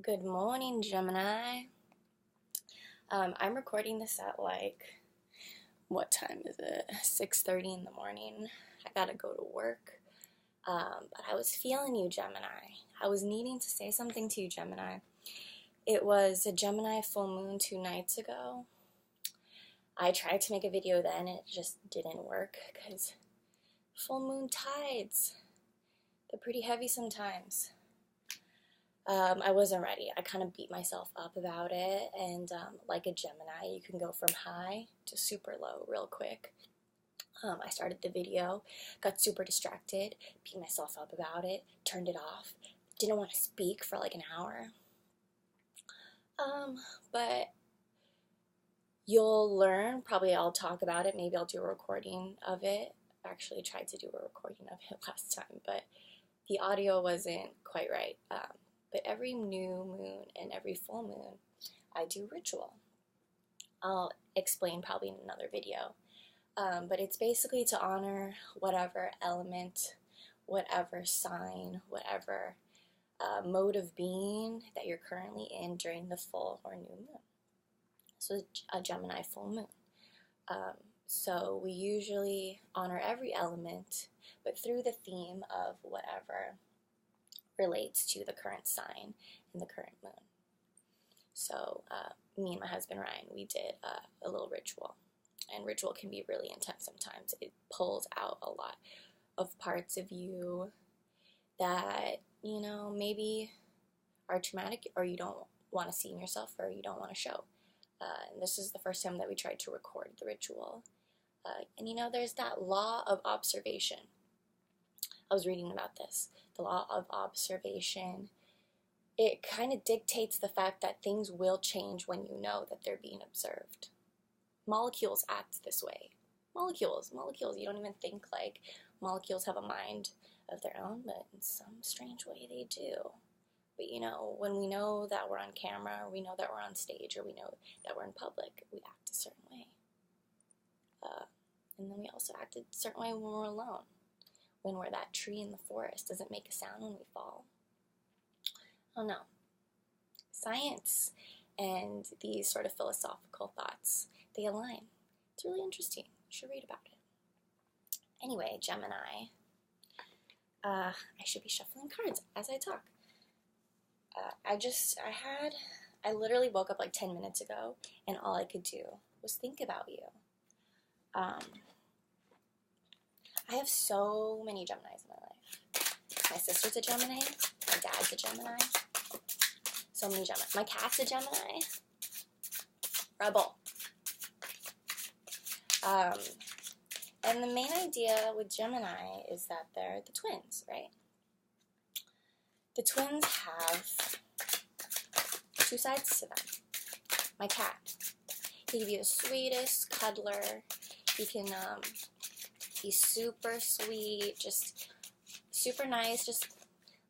Good morning, Gemini. I'm recording this at what time is it? 6:30 in the morning. I gotta go to work. But I was feeling you, Gemini. I was needing to say something to you, Gemini. It was a Gemini full moon 2 nights ago. I tried to make a video then and it just didn't work because full moon tides, they're pretty heavy sometimes. I wasn't ready. I kind of beat myself up about it, and like a Gemini, you can go from high to super low real quick. I started the video, got super distracted, beat myself up about it, turned it off, didn't want to speak for like an hour. But you'll learn, probably I'll talk about it, maybe I'll do a recording of it. I actually tried to do a recording of it last time, but the audio wasn't quite right. But every new moon and every full moon, I do ritual. I'll explain probably in another video. But it's basically to honor whatever element, whatever sign, whatever mode of being that you're currently in during the full or new moon. So a Gemini full moon. So we usually honor every element, but through the theme of whatever relates to the current sign in the current moon. So me and my husband Ryan, we did a little ritual, and ritual can be really intense sometimes. It pulls out a lot of parts of you that, maybe are traumatic or you don't want to see in yourself or you don't want to show. And this is the first time that we tried to record the ritual. And there's that law of observation. I was reading about this. The law of observation, it kind of dictates the fact that things will change when you know that they're being observed. Molecules act this way. Molecules, you don't even think like molecules have a mind of their own, but in some strange way they do. But when we know that we're on camera, or we know that we're on stage, or we know that we're in public, we act a certain way. And then we also act a certain way when we're alone. When we're that tree in the forest, doesn't make a sound when we fall. Oh no. Science and these sort of philosophical thoughts, they align. It's really interesting. You should read about it. Anyway, Gemini, I should be shuffling cards as I talk. I literally woke up like 10 minutes ago, and all I could do was think about you. I have so many Geminis in my life. My sister's a Gemini. My dad's a Gemini. So many Gemini. My cat's a Gemini. Rebel. And the main idea with Gemini is that they're the twins, right? The twins have two sides to them. My cat. He can be the sweetest cuddler. He can be super sweet, just super nice, just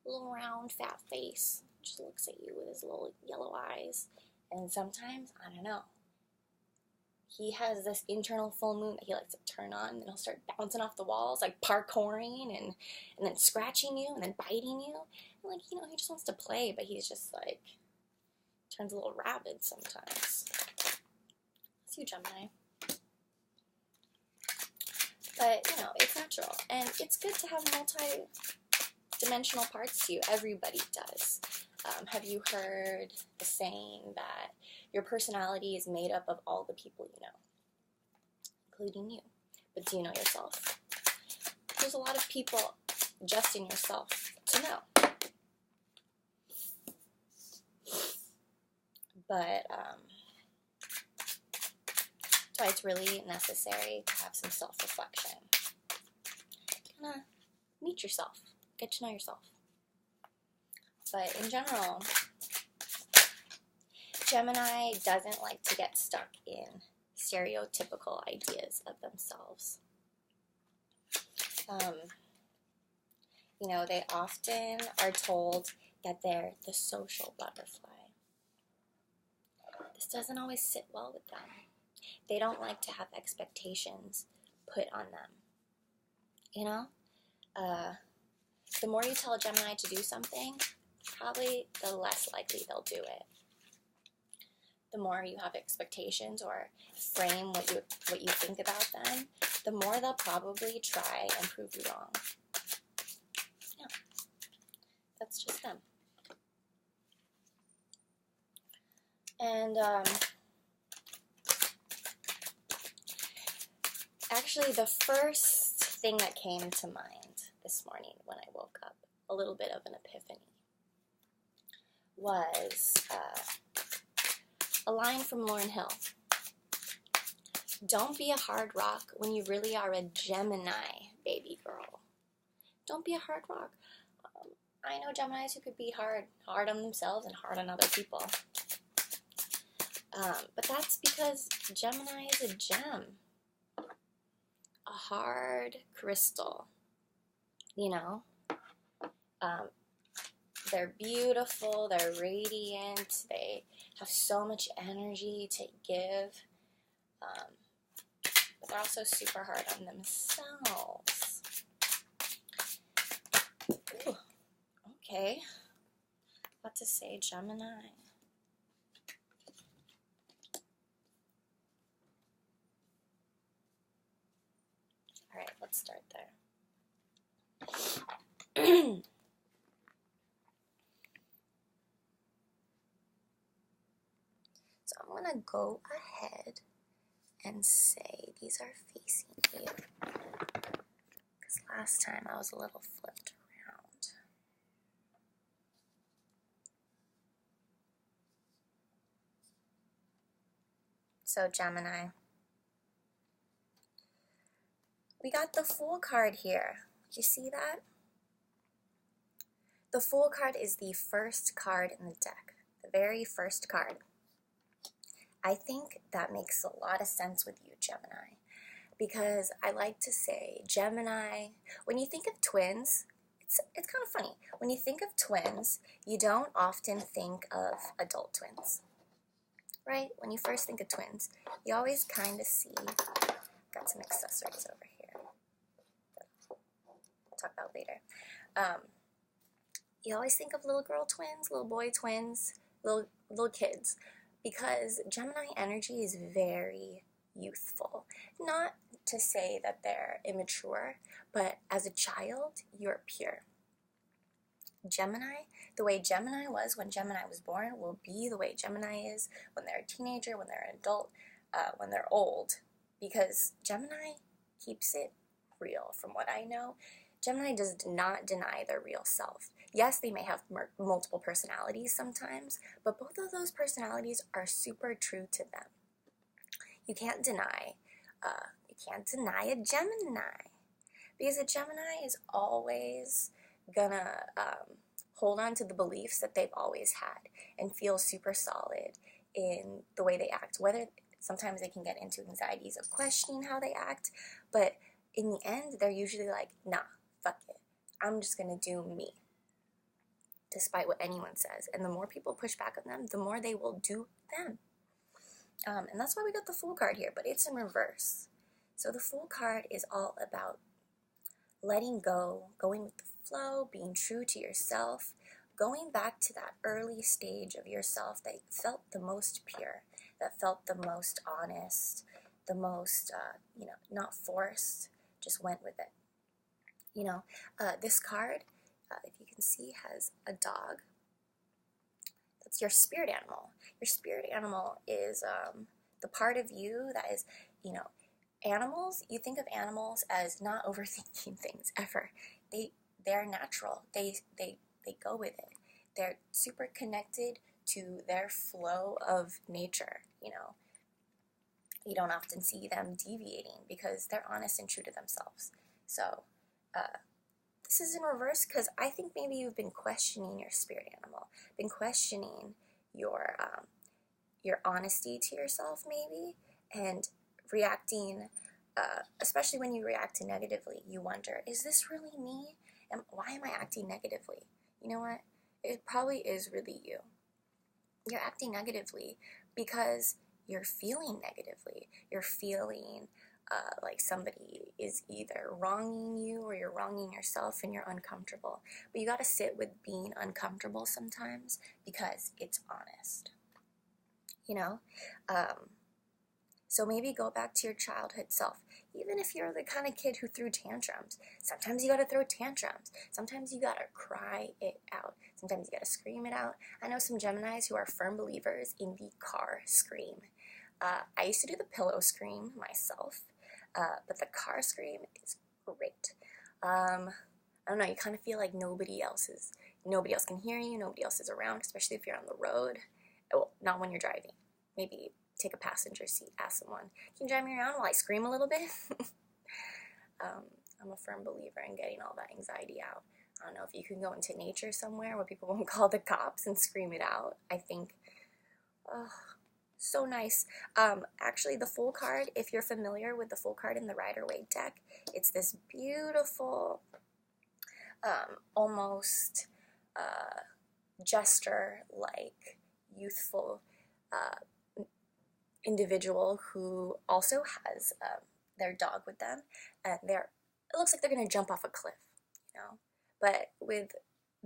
a little round, fat face. Just looks at you with his little yellow eyes. And sometimes, I don't know, he has this internal full moon that he likes to turn on, and then he'll start bouncing off the walls, like parkouring, and then scratching you, and then biting you. And he just wants to play, but he's just turns a little rabid sometimes. It's you, Gemini. But, it's natural. And it's good to have multi-dimensional parts to you. Everybody does. Have you heard the saying that your personality is made up of all the people you know, including you? But do you know yourself? There's a lot of people just in yourself to know. But that's why it's really necessary to have some self-reflection. Kind of meet yourself, get to know yourself. But in general, Gemini doesn't like to get stuck in stereotypical ideas of themselves. They often are told that they're the social butterfly. This doesn't always sit well with them. They don't like to have expectations put on them. The more you tell a Gemini to do something, probably the less likely they'll do it. The more you have expectations or frame what you think about them, the more they'll probably try and prove you wrong. Yeah, that's just them. And actually, the first thing that came to mind this morning when I woke up, a little bit of an epiphany, was a line from Lauryn Hill. Don't be a hard rock when you really are a Gemini, baby girl. Don't be a hard rock. I know Geminis who could be hard on themselves and hard on other people. But that's because Gemini is a gem. A hard crystal. You know? They're beautiful, they're radiant, they have so much energy to give, but they're also super hard on themselves. Ooh, okay, what to say, Gemini? Alright, let's start there. So I'm going to go ahead and say these are facing you. Because last time I was a little flipped around. So Gemini, we got the Fool card here. Did you see that? The Fool card is the first card in the deck. The very first card. I think that makes a lot of sense with you, Gemini, because I like to say Gemini, when you think of twins, it's kind of funny. When you think of twins, you don't often think of adult twins, right? When you first think of twins, you always kind of see, got some accessories over here that I'll talk about later. You always think of little girl twins, little boy twins, little kids. Because Gemini energy is very youthful. Not to say that they're immature, but as a child, you're pure. Gemini, the way Gemini was when Gemini was born will be the way Gemini is when they're a teenager, when they're an adult, when they're old. Because Gemini keeps it real. From what I know, Gemini does not deny their real self. Yes, they may have multiple personalities sometimes, but both of those personalities are super true to them. You can't deny a Gemini, because a Gemini is always gonna hold on to the beliefs that they've always had and feel super solid in the way they act. Whether sometimes they can get into anxieties of questioning how they act, but in the end, they're usually like, nah, fuck it. I'm just gonna do me, despite what anyone says. And the more people push back on them, the more they will do them. And that's why we got the Fool card here, but it's in reverse. So the Fool card is all about letting go, going with the flow, being true to yourself, going back to that early stage of yourself that felt the most pure, that felt the most honest, the most, not forced, just went with it. This card, if you can see, has a dog. That's your spirit animal. Your spirit animal is the part of you that is, animals. You think of animals as not overthinking things ever. They're natural. They go with it. They're super connected to their flow of nature. You don't often see them deviating because they're honest and true to themselves. So this is in reverse because I think maybe you've been questioning your spirit animal, been questioning your honesty to yourself maybe, and reacting, especially when you react negatively, you wonder, is this really me? Why am I acting negatively? You know what? It probably is really you. You're acting negatively because you're feeling negatively. You're feeling like somebody is either wronging you or you're wronging yourself and you're uncomfortable. But you gotta sit with being uncomfortable sometimes because it's honest, you know? So maybe go back to your childhood self. Even if you're the kind of kid who threw tantrums, sometimes you gotta throw tantrums. Sometimes you gotta cry it out. Sometimes you gotta scream it out. I know some Geminis who are firm believers in the car scream. I used to do the pillow scream myself, but the car scream is great. I don't know, you kind of feel like nobody else can hear you, nobody else is around, especially if you're on the road. Well, not when you're driving. Maybe take a passenger seat, ask someone, can you drive me around while I scream a little bit? I'm a firm believer in getting all that anxiety out. I don't know if you can go into nature somewhere where people won't call the cops and scream it out. I think, so nice. Actually, the Fool card, if you're familiar with the Fool card in the Rider-Waite deck, it's this beautiful, almost jester-like, youthful individual who also has their dog with them, and it looks like they're going to jump off a cliff, you know, but with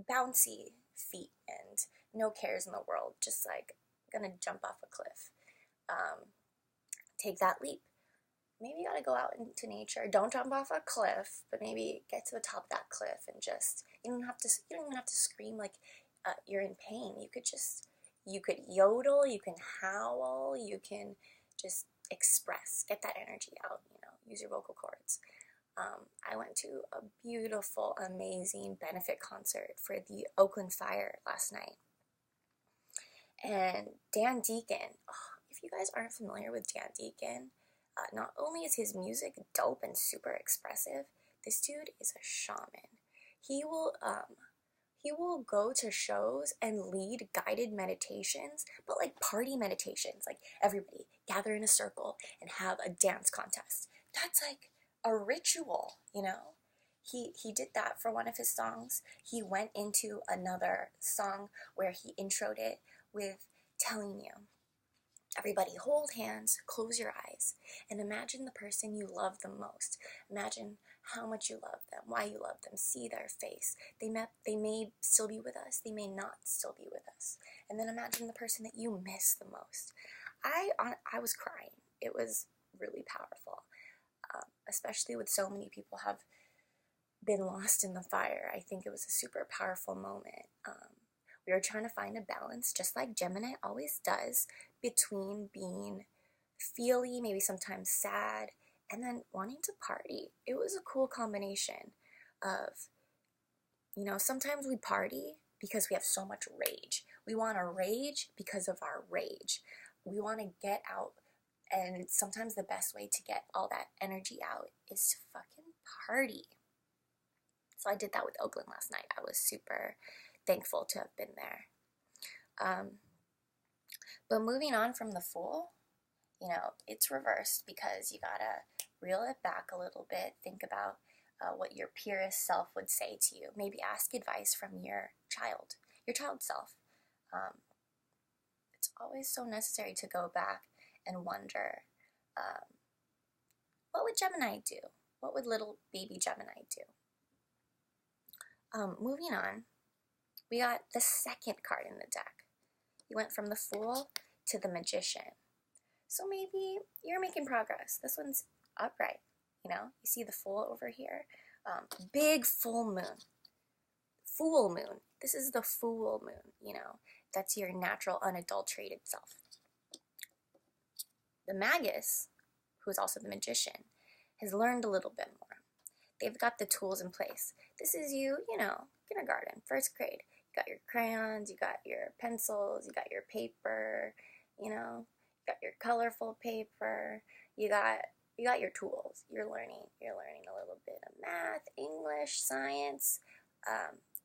bouncy feet and no cares in the world, just like gonna jump off a cliff. Take that leap. Maybe you gotta go out into nature. Don't jump off a cliff, but maybe get to the top of that cliff and just, you don't even have to scream like you're in pain. You could yodel, you can howl, you can just express, get that energy out, you know, use your vocal cords. I went to a beautiful, amazing benefit concert for the Oakland Fire last night. And Dan Deacon, if you guys aren't familiar with Dan Deacon, not only is his music dope and super expressive, this dude is a shaman. He will go to shows and lead guided meditations, but like party meditations, like everybody gather in a circle and have a dance contest. That's like a ritual, you know? He did that for one of his songs. He went into another song where he introed it with telling you, everybody hold hands, close your eyes, and imagine the person you love the most. Imagine how much you love them, why you love them, see their face. They may still be with us, they may not still be with us. And then imagine the person that you miss the most. I was crying. It was really powerful, especially with so many people have been lost in the fire. I think it was a super powerful moment. We were trying to find a balance, just like Gemini always does, between being feely, maybe sometimes sad, and then wanting to party. It was a cool combination of, you know, sometimes we party because we have so much rage. We want to rage because of our rage. We want to get out, and sometimes the best way to get all that energy out is to fucking party. So I did that with Oakland last night. I was super thankful to have been there. But moving on from the Fool, you know, it's reversed because you gotta reel it back a little bit. Think about what your purest self would say to you. Maybe ask advice from your child self. It's always so necessary to go back and wonder, what would Gemini do? What would little baby Gemini do? Moving on, we got the second card in the deck. You went from the Fool to the Magician. So maybe you're making progress. This one's upright, you know? You see the Fool over here? Big full moon. Full moon. This is the Fool moon, you know? That's your natural, unadulterated self. The Magus, who's also the Magician, has learned a little bit more. They've got the tools in place. This is you know, kindergarten, first grade. You got your crayons, you got your pencils, you got your paper, you know, you got your colorful paper, you got your tools. You're learning a little bit of math, English, science,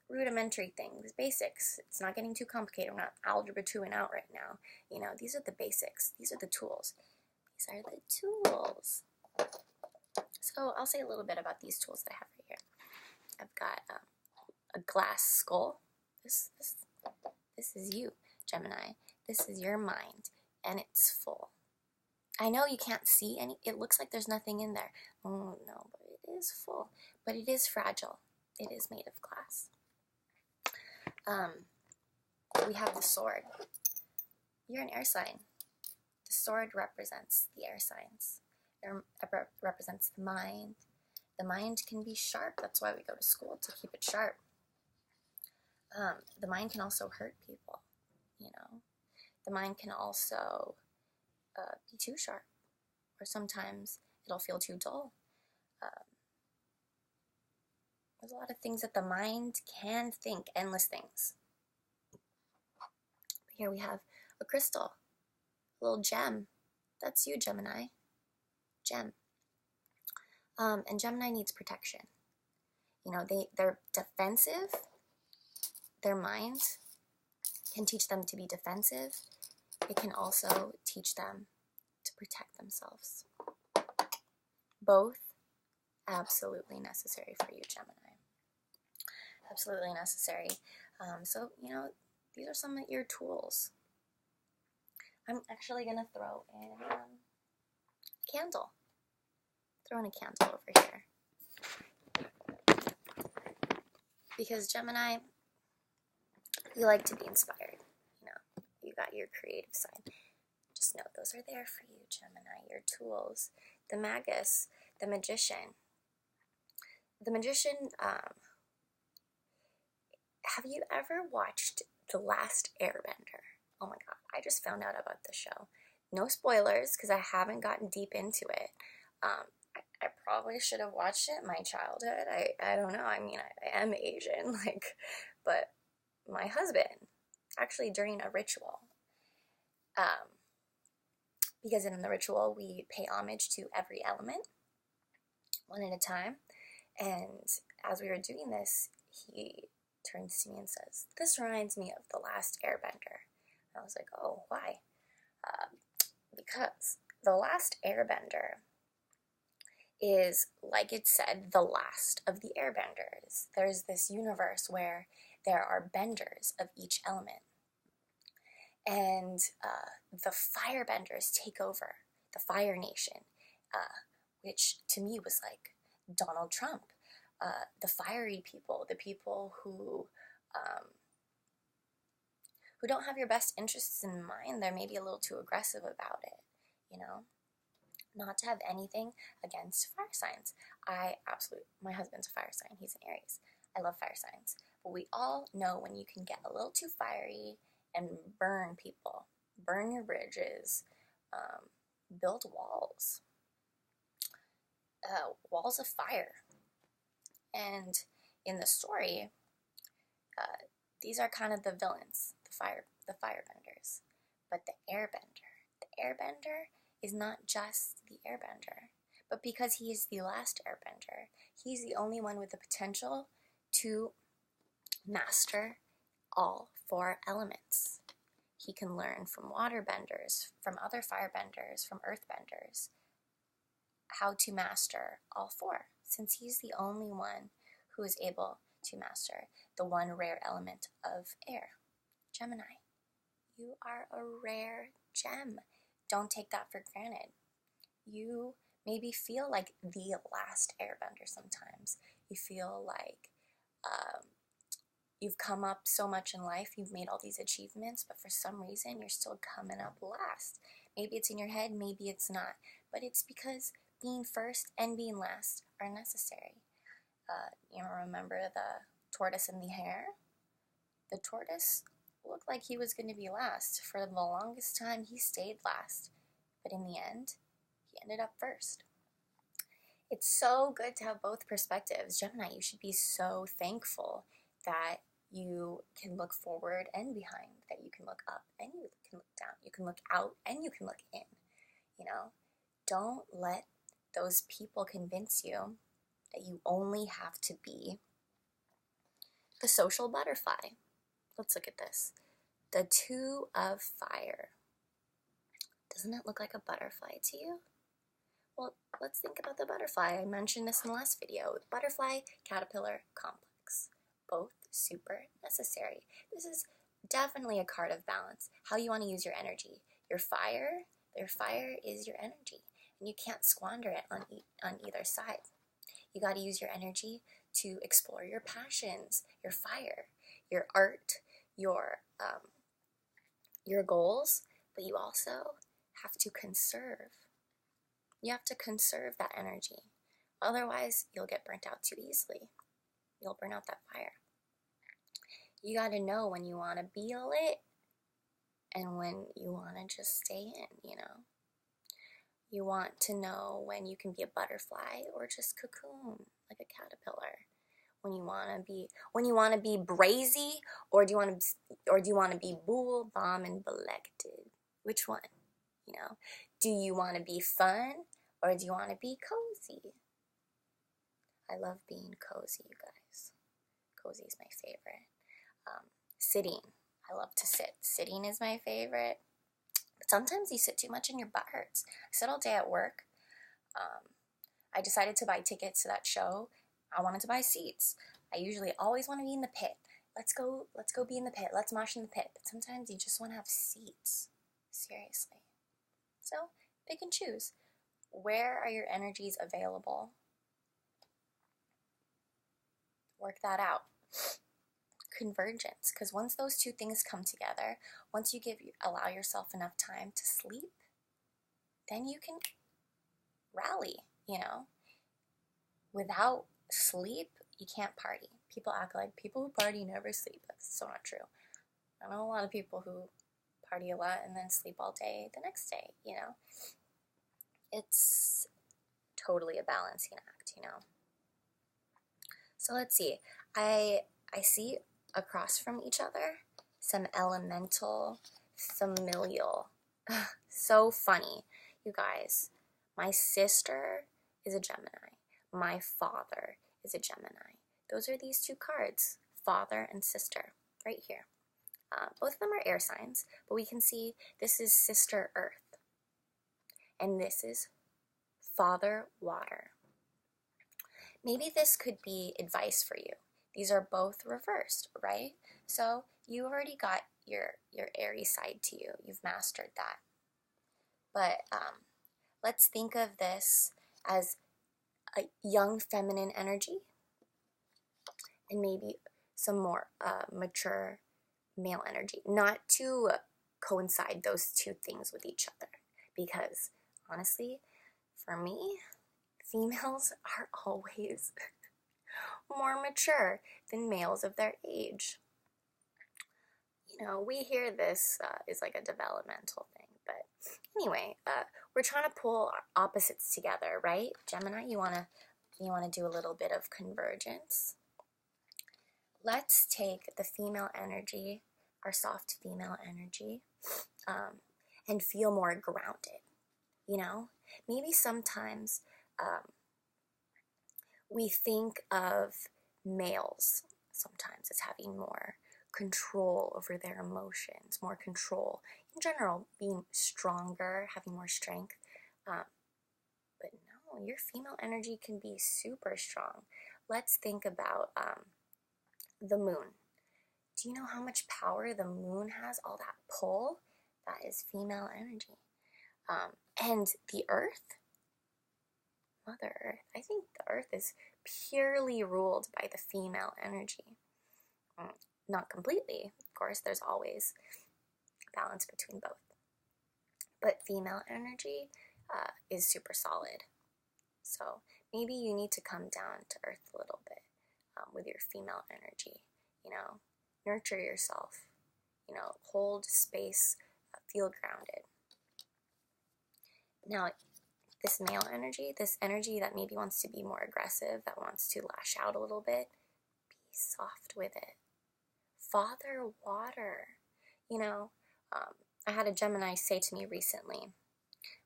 rudimentary things, basics. It's not getting too complicated. We're not algebra 2 and out right now. You know, these are the basics. These are the tools. These are the tools. So I'll say a little bit about these tools that I have right here. I've got a glass skull. This is you, Gemini. This is your mind, and it's full. I know you can't see any, it looks like there's nothing in there. Oh no, but it is full. But it is fragile. It is made of glass. We have the sword. You're an air sign. The sword represents the air signs. It represents the mind. The mind can be sharp. That's why we go to school, to keep it sharp. The mind can also hurt people, you know. The mind can also be too sharp, or sometimes it'll feel too dull. There's a lot of things that the mind can think, endless things. Here we have a crystal, a little gem. That's you, Gemini. Gem. And Gemini needs protection. You know, they're defensive. Their mind can teach them to be defensive. It can also teach them to protect themselves. Both absolutely necessary for you, Gemini. Absolutely necessary. So, you know, these are some of your tools. I'm actually going to throw in a candle. Throw in a candle over here. Because Gemini, you like to be inspired. You know, you got your creative side. Just know those are there for you, Gemini, your tools. The Magus, the Magician. The Magician, have you ever watched The Last Airbender? Oh my god, I just found out about the show. No spoilers, because I haven't gotten deep into it. I probably should have watched it in my childhood. I don't know. I mean, I am Asian, but my husband, actually during a ritual, because in the ritual we pay homage to every element, one at a time, and as we were doing this, he turns to me and says, "This reminds me of The Last Airbender." I was like, oh, why? Because The Last Airbender is, like it said, the last of the airbenders. There's this universe where there are benders of each element. And the firebenders take over, the Fire Nation, which to me was like Donald Trump. The fiery people, the people who don't have your best interests in mind. They're maybe a little too aggressive about it, you know? Not to have anything against fire signs. My husband's a fire sign. He's an Aries. I love fire signs. But we all know when you can get a little too fiery and burn people, burn your bridges, build walls, walls of fire. And in the story, these are kind of the villains, the firebenders. But the airbender is not just the airbender, but because he is the last airbender, he's the only one with the potential to master all 4 elements. He can learn from waterbenders, from other firebenders, from earthbenders, how to master all 4, since he's the only one who is able to master the one rare element of air. Gemini, you are a rare gem. Don't take that for granted. You maybe feel like the last airbender sometimes. You feel like you've come up so much in life, you've made all these achievements, but for some reason you're still coming up last. Maybe it's in your head, maybe it's not, but it's because being first and being last are necessary. You remember the tortoise and the hare? The tortoise looked like he was going to be last. For the longest time, he stayed last. But in the end, he ended up first. It's so good to have both perspectives. Gemini, you should be so thankful that you can look forward and behind, that you can look up and you can look down. You can look out and you can look in. You know, don't let those people convince you that you only have to be the social butterfly. Let's look at this. The 2 of fire. Doesn't it look like a butterfly to you? Well, let's think about the butterfly. I mentioned this in the last video. Butterfly, caterpillar, complex. Both super necessary. This is definitely a card of balance. How you want to use your energy. Your fire, Your fire is your energy, and you can't squander it on either side. You got to use your energy to explore your passions, your fire, your art, your goals, but you also have to conserve. You have to conserve that energy. Otherwise, you'll get burnt out too easily. You'll burn out that fire. You got to know when you want to be lit and when you want to just stay in, you know. You want to know when you can be a butterfly or just cocoon like a caterpillar. When you want to be brazy, or do you want to be bool, balm, and bollected? Which one? You know, do you want to be fun or do you want to be cozy? I love being cozy, you guys. Cozy is my favorite. Sitting. I love to sit. Sitting is my favorite. But sometimes you sit too much and your butt hurts. I sit all day at work. I decided to buy tickets to that show. I wanted to buy seats. I usually always want to be in the pit. Let's go be in the pit. Let's mosh in the pit. But sometimes you just want to have seats. Seriously. So, pick and choose. Where are your energies available? Work that out. Convergence, because once those two things come together, once you allow yourself enough time to sleep, then you can rally, you know. Without sleep, you can't party. People act like people who party never sleep. That's so not true. I know a lot of people who party a lot and then sleep all day the next day, you know. It's totally a balancing act, you know. So let's see. I see across from each other some elemental, familial. So funny, you guys. My sister is a Gemini. My father is a Gemini. Those are these two cards, father and sister, right here. Both of them are air signs, but we can see this is sister earth, and this is father water. Maybe this could be advice for you. These are both reversed, right? So you already got your airy side to you. You've mastered that. But let's think of this as a young feminine energy and maybe some more mature male energy. Not to coincide those two things with each other, because honestly, for me, females are always more mature than males of their age. You know, we hear this is like a developmental thing, but anyway, we're trying to pull opposites together, right? Gemini, you wanna do a little bit of convergence. Let's take the female energy, our soft female energy, and feel more grounded. You know, maybe sometimes we think of males sometimes as having more control over their emotions, more control in general, being stronger, having more strength. But no, your female energy can be super strong. Let's think about the moon. Do you know how much power the moon has? All that pull? That is female energy. And the earth, Mother Earth, I think the earth is purely ruled by the female energy. Not completely, of course, there's always balance between both. But female energy is super solid. So maybe you need to come down to earth a little bit with your female energy. You know, nurture yourself. You know, hold space, feel grounded. Now, this male energy, this energy that maybe wants to be more aggressive, that wants to lash out a little bit, be soft with it. Father water. You know, I had a Gemini say to me recently,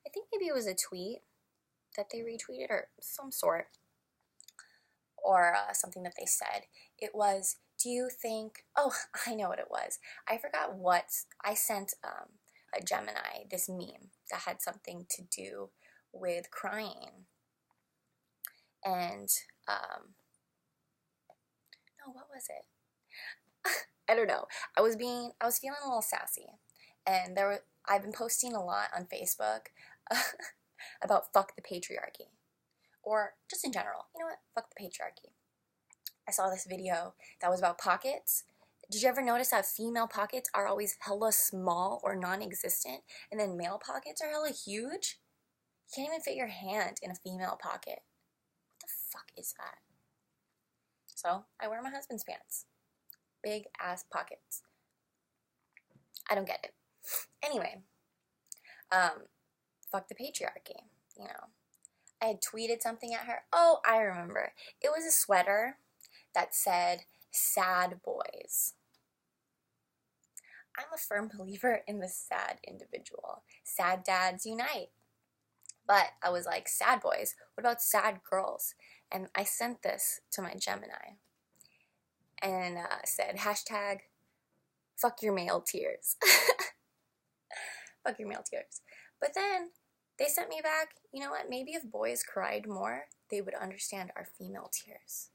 I think maybe it was a tweet that they retweeted or some sort, or something that they said. It was, do you think, oh, I know what it was. I forgot what, I sent a Gemini this meme that had something to do with crying. And, no, what was it? I don't know. I was feeling a little sassy. And I've been posting a lot on Facebook about fuck the patriarchy. Or just in general. You know what? Fuck the patriarchy. I saw this video that was about pockets. Did you ever notice that female pockets are always hella small or non-existent, and then male pockets are hella huge? You can't even fit your hand in a female pocket. What the fuck is that? So, I wear my husband's pants. Big ass pockets. I don't get it. Anyway, fuck the patriarchy, you know. I had tweeted something at her. Oh, I remember. It was a sweater that said, sad boys. I'm a firm believer in the sad individual. Sad dads unite. But I was like, sad boys? What about sad girls? And I sent this to my Gemini. And said, hashtag, fuck your male tears. Fuck your male tears. But then they sent me back, you know what, maybe if boys cried more, they would understand our female tears.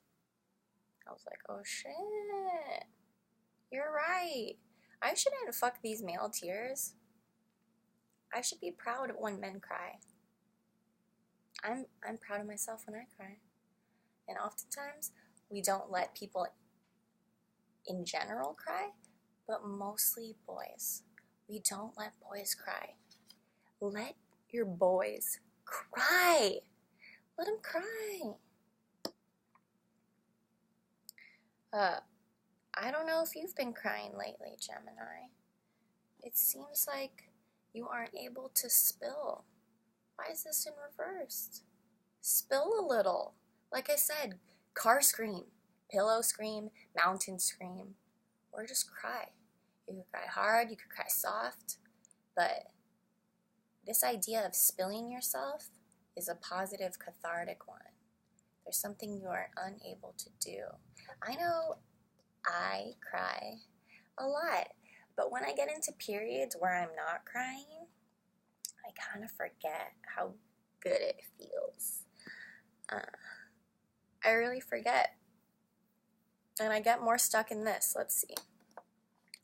I was like, oh shit, you're right. I shouldn't fuck these male tears. I should be proud when men cry. I'm proud of myself when I cry. And oftentimes, we don't let people in general cry, but mostly boys. We don't let boys cry. Let your boys cry. Let them cry. I don't know if you've been crying lately, Gemini. It seems like you aren't able to spill. Why is this in reverse? Spill a little. Like I said, car scream, pillow scream, mountain scream, or just cry. You could cry hard, you could cry soft, but this idea of spilling yourself is a positive, cathartic one. There's something you are unable to do. I know I cry a lot, but when I get into periods where I'm not crying, I kind of forget how good it feels. I really forget. And I get more stuck in this. Let's see.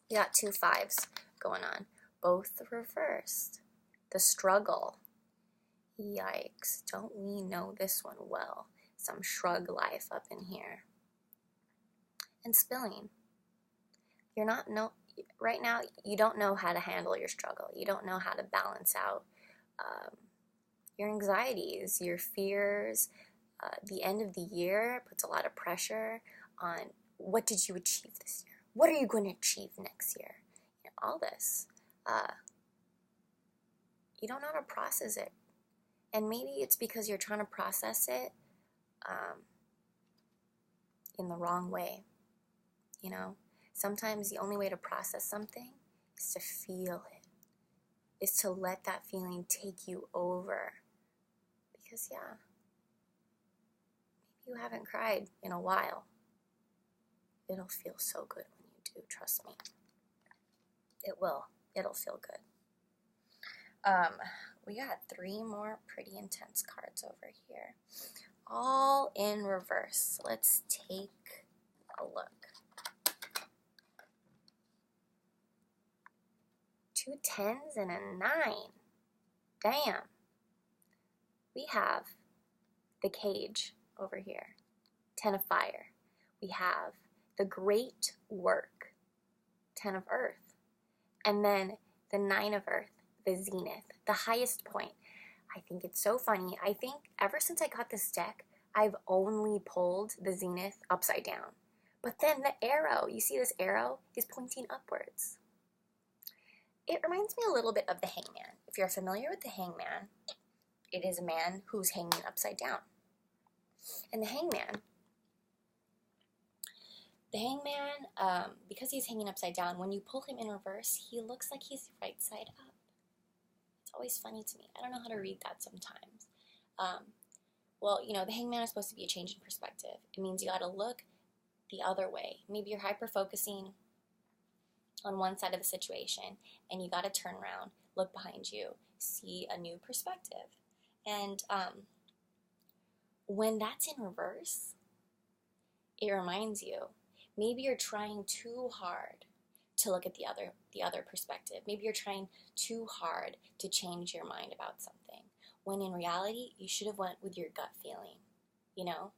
We got 2 5s going on. Both reversed. The struggle. Yikes. Don't we know this one well? Some shrug life up in here. And spilling. Right now, you don't know how to handle your struggle. You don't know how to balance out your anxieties, your fears. The end of the year puts a lot of pressure on what did you achieve this year? What are you going to achieve next year? You know, all this. You don't know how to process it. And maybe it's because you're trying to process it in the wrong way. You know, sometimes the only way to process something is to feel it, is to let that feeling take you over. Because, yeah, maybe you haven't cried in a while. It'll feel so good when you do, trust me. It will. It'll feel good. We got 3 more pretty intense cards over here. All in reverse. Let's take a look. 2 10s and a 9. Damn. We have the cage over here. 10 of fire. We have the great work. 10 of earth. And then the 9 of earth. The zenith. The highest point. I think it's so funny. I think ever since I got this deck, I've only pulled the zenith upside down. But then the arrow, you see this arrow, is pointing upwards. It reminds me a little bit of the hangman. If you're familiar with the hangman, it is a man who's hanging upside down. And the hangman, because he's hanging upside down, when you pull him in reverse, he looks like he's right side up. It's always funny to me. I don't know how to read that sometimes. Well, you know, the hangman is supposed to be a change in perspective. It means you got to look the other way. Maybe you're hyper-focusing on one side of the situation, and you got to turn around, look behind you, see a new perspective. And when that's in reverse, it reminds you, maybe you're trying too hard to look at the other the other perspective. Maybe you're trying too hard to change your mind about something, when in reality, you should have went with your gut feeling, you know?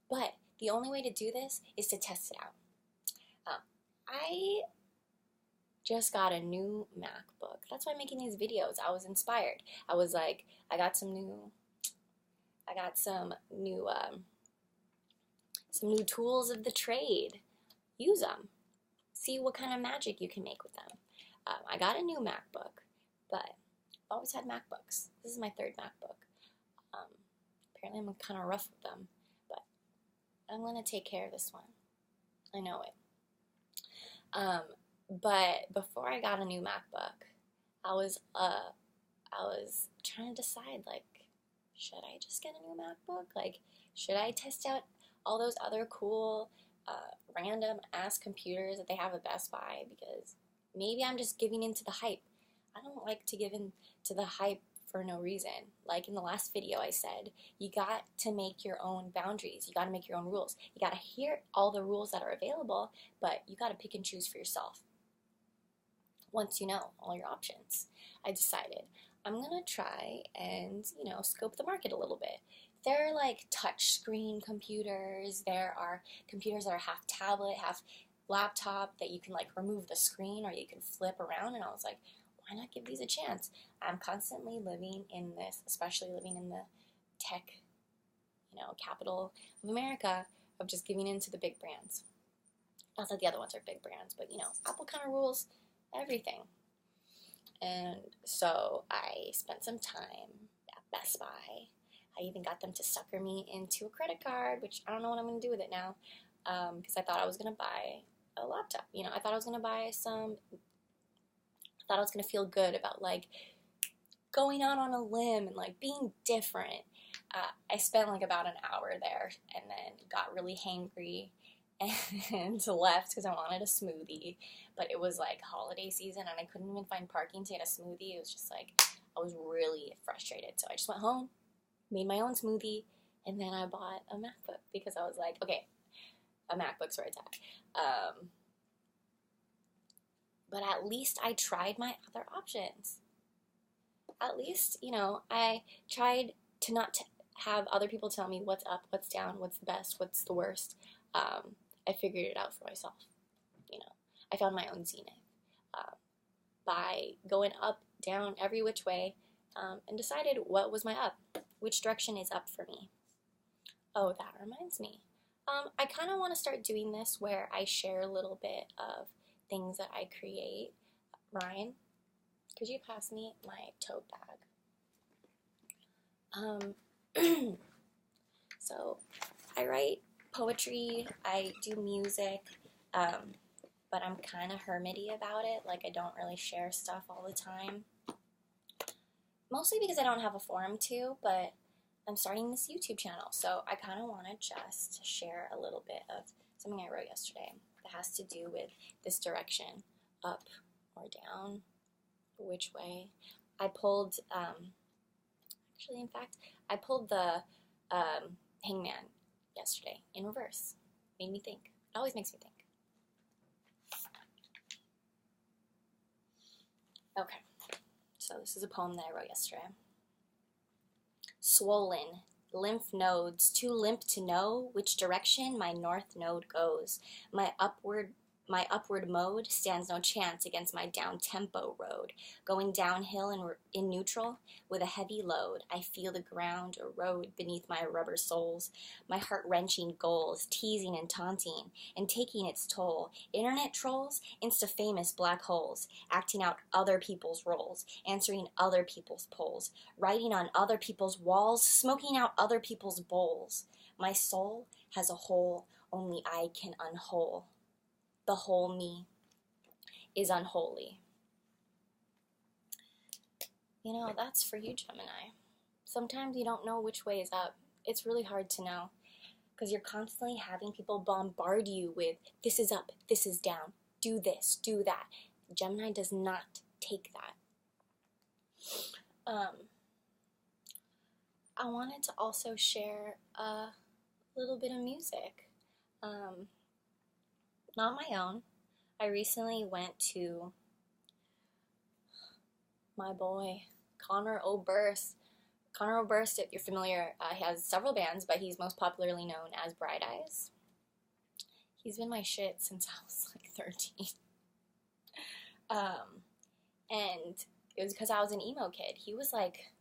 But the only way to do this is to test it out. I just got a new MacBook. That's why I'm making these videos. I was inspired. I was like, I got some new tools of the trade. Use them. See what kind of magic you can make with them. I got a new MacBook, but I've always had MacBooks. This is my third MacBook. Apparently I'm kind of rough with them, but I'm going to take care of this one. I know it. But before I got a new MacBook, I was trying to decide, like, should I just get a new MacBook? Like, should I test out all those other cool, random ass computers that they have at Best Buy? Because maybe I'm just giving into the hype. I don't like to give in to the hype for no reason. Like in the last video I said, you got to make your own boundaries. You got to make your own rules. You got to hear all the rules that are available, but you got to pick and choose for yourself. Once you know all your options, I decided I'm going to try and, scope the market a little bit. There are like touch screen computers. There are computers that are half tablet, half laptop that you can like remove the screen or you can flip around. And I was like, why not give these a chance? I'm constantly living in this, especially living in the tech, capital of America, of just giving into the big brands. Not that the other ones are big brands, but Apple kind of rules everything. And so I spent some time at Best Buy. I even got them to sucker me into a credit card, which I don't know what I'm going to do with it now, because I thought I was going to buy a laptop. I thought I was going to buy I thought I was going to feel good about, like, going out on a limb and, like, being different. I spent, like, about an hour there and then got really hangry and left because I wanted a smoothie. But it was, like, holiday season and I couldn't even find parking to get a smoothie. It was just, like, I was really frustrated. So I just went home, made my own smoothie, and then I bought a MacBook because I was like, okay, a MacBook's where it's at. But at least I tried my other options. At least, I tried to not have other people tell me what's up, what's down, what's the best, what's the worst. I figured it out for myself. I found my own zenith by going up, down, every which way, and decided what was my up, which direction is up for me. Oh, that reminds me. I kind of want to start doing this where I share a little bit of things that I create. Ryan, could you pass me my tote bag? So I write poetry, I do music, but I'm kind of hermity about it. Like, I don't really share stuff all the time. Mostly because I don't have a forum to, but I'm starting this YouTube channel, so I kind of want to just share a little bit of something I wrote yesterday that has to do with this direction, up or down, which way. I pulled, actually, in fact, I pulled the hangman yesterday in reverse. Made me think. It always makes me think. Okay, so this is a poem that I wrote yesterday. Swollen, lymph nodes, too limp to know which direction my north node goes. My upward mode stands no chance against my down-tempo road. Going downhill in neutral with a heavy load, I feel the ground erode beneath my rubber soles. My heart-wrenching goals, teasing and taunting, and taking its toll. Internet trolls, insta-famous black holes, acting out other people's roles, answering other people's polls, writing on other people's walls, smoking out other people's bowls. My soul has a hole only I can unhole. The whole me is unholy. That's for you, Gemini. Sometimes you don't know which way is up. It's really hard to know because you're constantly having people bombard you with, this is up, this is down, do this, do that. Gemini does not take that. I wanted to also share a little bit of music. Not my own. I recently went to my boy, Conor Oberst. Conor Oberst, if you're familiar, he has several bands, but he's most popularly known as Bright Eyes. He's been my shit since I was like 13. And it was because I was an emo kid. He was like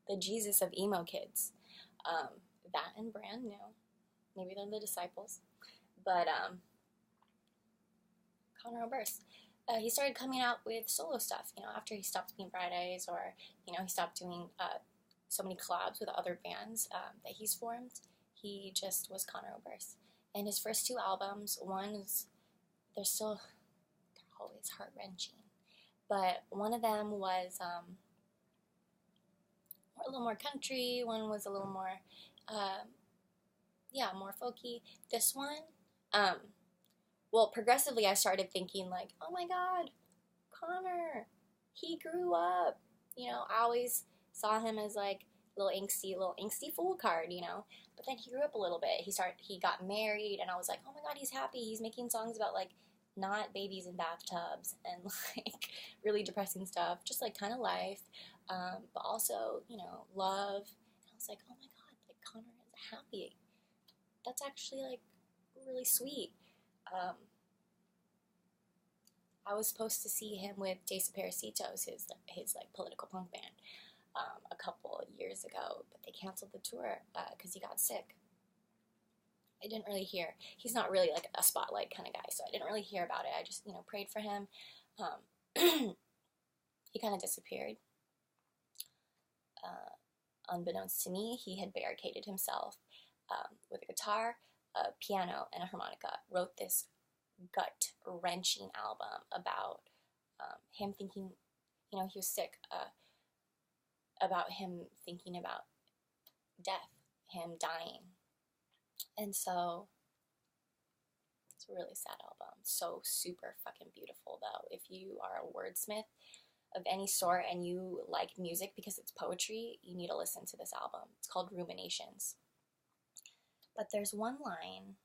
the Jesus of emo kids. That and Brand New. Maybe they're the disciples. But Conor Oberst. He started coming out with solo stuff, after he stopped being Bright Eyes, or, he stopped doing so many collabs with other bands that he's formed. He just was Conor Oberst. And his first two albums, they're always heart-wrenching. But one of them was a little more country, one was a little more, more folky. This one, progressively I started thinking like, oh my god, Conor, he grew up. I always saw him as like little angsty fool card, But then he grew up a little bit. He got married, and I was like, oh my god, he's happy. He's making songs about like not babies in bathtubs and like really depressing stuff, just like kind of life, but also, love. And I was like, oh my god, like Conor is happy. That's actually like really sweet. I was supposed to see him with Desaparecidos, his like political punk band, a couple years ago, but they canceled the tour because he got sick. I didn't really hear. He's not really like a spotlight kind of guy, so I didn't really hear about it. I just, prayed for him. He kind of disappeared. Unbeknownst to me, he had barricaded himself with a guitar, a piano, and a harmonica. Wrote this gut-wrenching album about him thinking, he was sick, about him thinking about death, him dying. And so, it's a really sad album. So super fucking beautiful, though. If you are a wordsmith of any sort and you like music because it's poetry, you need to listen to this album. It's called Ruminations. But there's one line,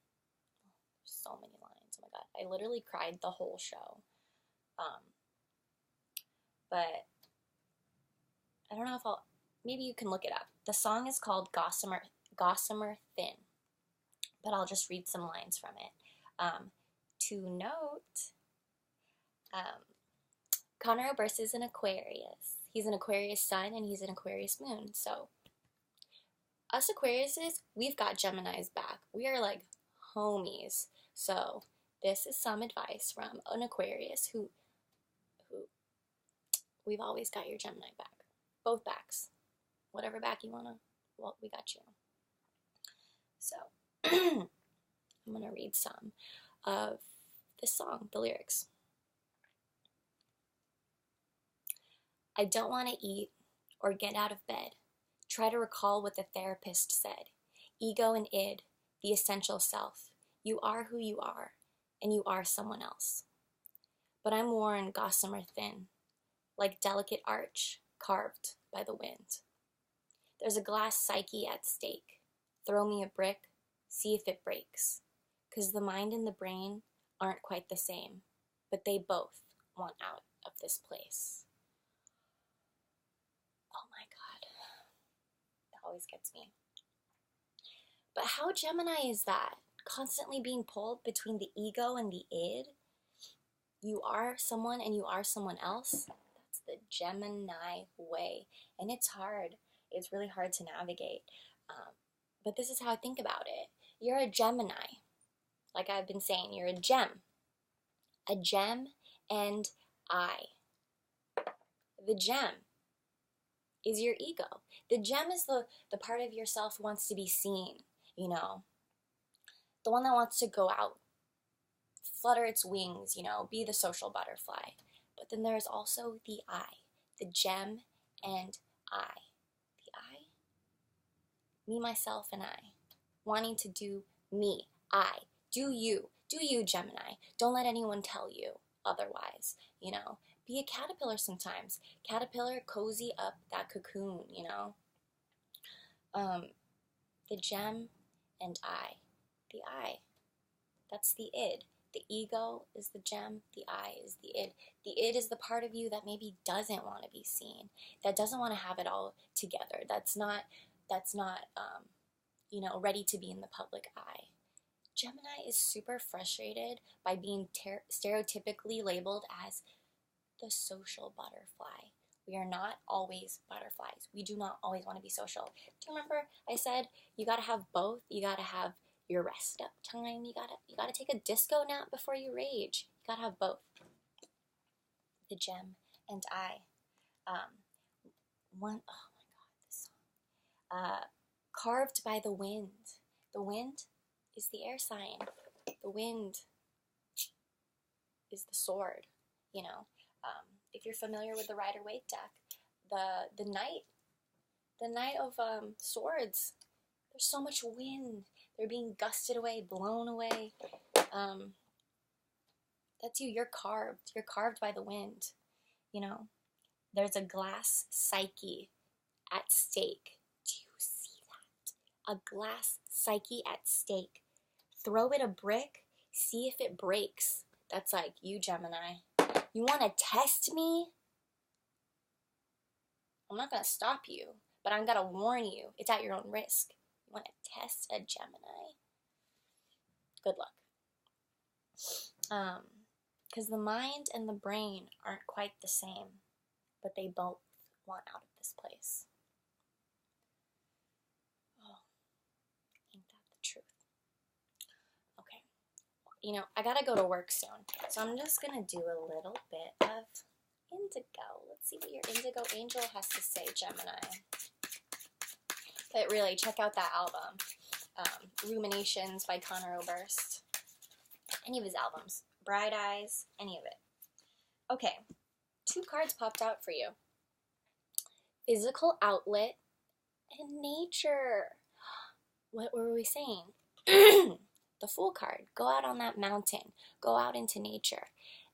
there's so many lines, oh my god. I literally cried the whole show. But I don't know if maybe you can look it up. The song is called Gossamer Thin. But I'll just read some lines from it. To note, Conor Oberst is an Aquarius. He's an Aquarius sun and he's an Aquarius moon. So, us Aquariuses, we've got Gemini's back. We are like homies. So, this is some advice from an Aquarius who we've always got your Gemini back. Both backs. Whatever back you wanna, we got you. So, I'm going to read some of this song, the lyrics. I don't want to eat or get out of bed. Try to recall what the therapist said. Ego and id, the essential self. You are who you are, and you are someone else. But I'm worn gossamer thin, like delicate arch carved by the wind. There's a glass psyche at stake. Throw me a brick, see if it breaks. 'Cause the mind and the brain aren't quite the same, but they both want out of this place. Oh my god. That always gets me. But how Gemini is that? Constantly being pulled between the ego and the id? You are someone and you are someone else? That's the Gemini way. And it's hard. It's really hard to navigate. But this is how I think about it. You're a Gemini. Like I've been saying, you're a gem. A gem and I. The gem is your ego. The gem is the part of yourself who wants to be seen, The one that wants to go out, flutter its wings, be the social butterfly. But then there's also the I, the gem and I. The I? Me, myself, and I. Wanting to do me, I. Do you, Gemini. Don't let anyone tell you otherwise, Be a caterpillar sometimes. Caterpillar, cozy up that cocoon, The gem and I. The I. That's the id. The ego is the gem, the I is the id. The id is the part of you that maybe doesn't want to be seen, that doesn't want to have it all together, that's not ready to be in the public eye. Gemini is super frustrated by being stereotypically labeled as the social butterfly. We are not always butterflies. We do not always want to be social. Do you remember I said you gotta have both? You gotta have your rest up time. You gotta take a disco nap before you rage. You gotta have both. The gem and I. Oh my god, this song. Carved by the wind. The wind is the air sign. The wind is the sword. If you're familiar with the Rider-Waite deck, the knight of swords. There's so much wind. They're being gusted away, blown away. That's you. You're carved. You're carved by the wind. There's a glass psyche at stake. Do you see that? A glass psyche at stake. Throw it a brick. See if it breaks. That's like you, Gemini. You want to test me? I'm not going to stop you, but I'm going to warn you. It's at your own risk. You want to test a Gemini? Good luck. Because the mind and the brain aren't quite the same, but they both want out of this place. Oh, ain't that the truth? Okay. I gotta go to work soon, so I'm just gonna do a little bit of indigo. Let's see what your indigo angel has to say, Gemini. But really, check out that album, Ruminations by Conor Oberst. Any of his albums. Bright Eyes, any of it. Okay, 2 cards popped out for you. Physical outlet and nature. What were we saying? The Fool card. Go out on that mountain. Go out into nature.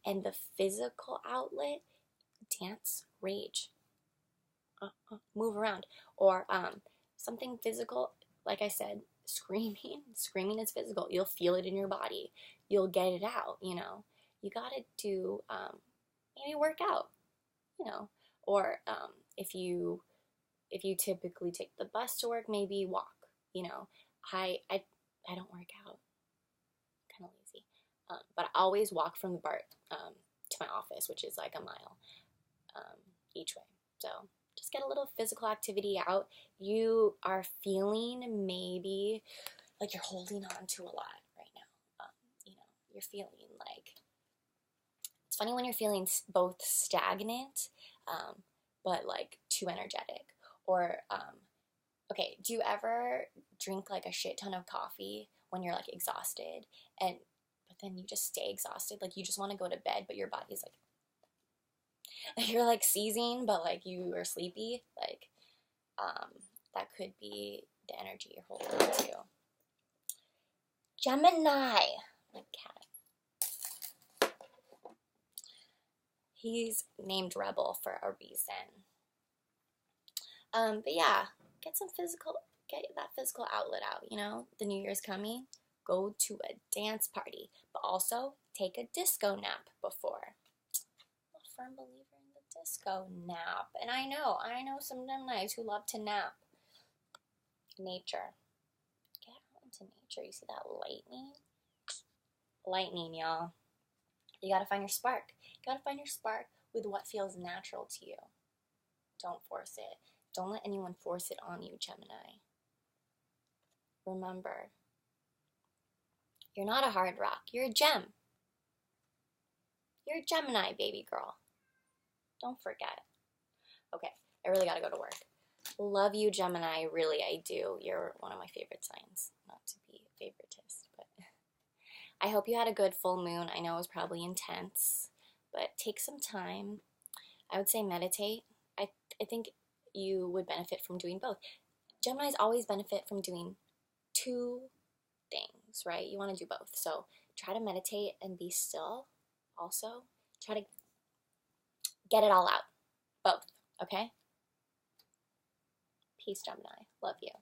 And the physical outlet, dance, rage. Move around. Or something physical, like I said, screaming. Screaming is physical. You'll feel it in your body. You'll get it out, You gotta do, maybe work out, Or if you typically take the bus to work, maybe walk, I don't work out. I'm kind of lazy. But I always walk from the BART to my office, which is like a mile each way. So just get a little physical activity out. You are feeling maybe like you're holding on to a lot right now. You're feeling like, it's funny when you're feeling both stagnant, but like too energetic. Or, okay, do you ever drink like a shit ton of coffee when you're like exhausted, but then you just stay exhausted? Like you just want to go to bed, but your body's like you're like seizing, but like you are sleepy. Like, that could be the energy you're holding on to. Gemini, my cat. He's named Rebel for a reason. But yeah, get that physical outlet out, The New Year's coming. Go to a dance party, but also take a disco nap before. I'm a firm believer in the disco nap. And I know some Geminis who love to nap. Nature. Get out into nature. You see that lightning? Lightning, y'all. You gotta find your spark. You gotta find your spark with what feels natural to you. Don't force it. Don't let anyone force it on you, Gemini. Remember, you're not a hard rock. You're a gem. You're a Gemini, baby girl. Don't forget. Okay, I really gotta go to work. Love you, Gemini. Really, I do. You're one of my favorite signs. Not to be a favoritist, but I hope you had a good full moon. I know it was probably intense, but take some time. I would say meditate. I think you would benefit from doing both. Geminis always benefit from doing 2 things, right? You want to do both. So try to meditate and be still. Also, try to get it all out. Both, okay? Peace, Gemini. Love you.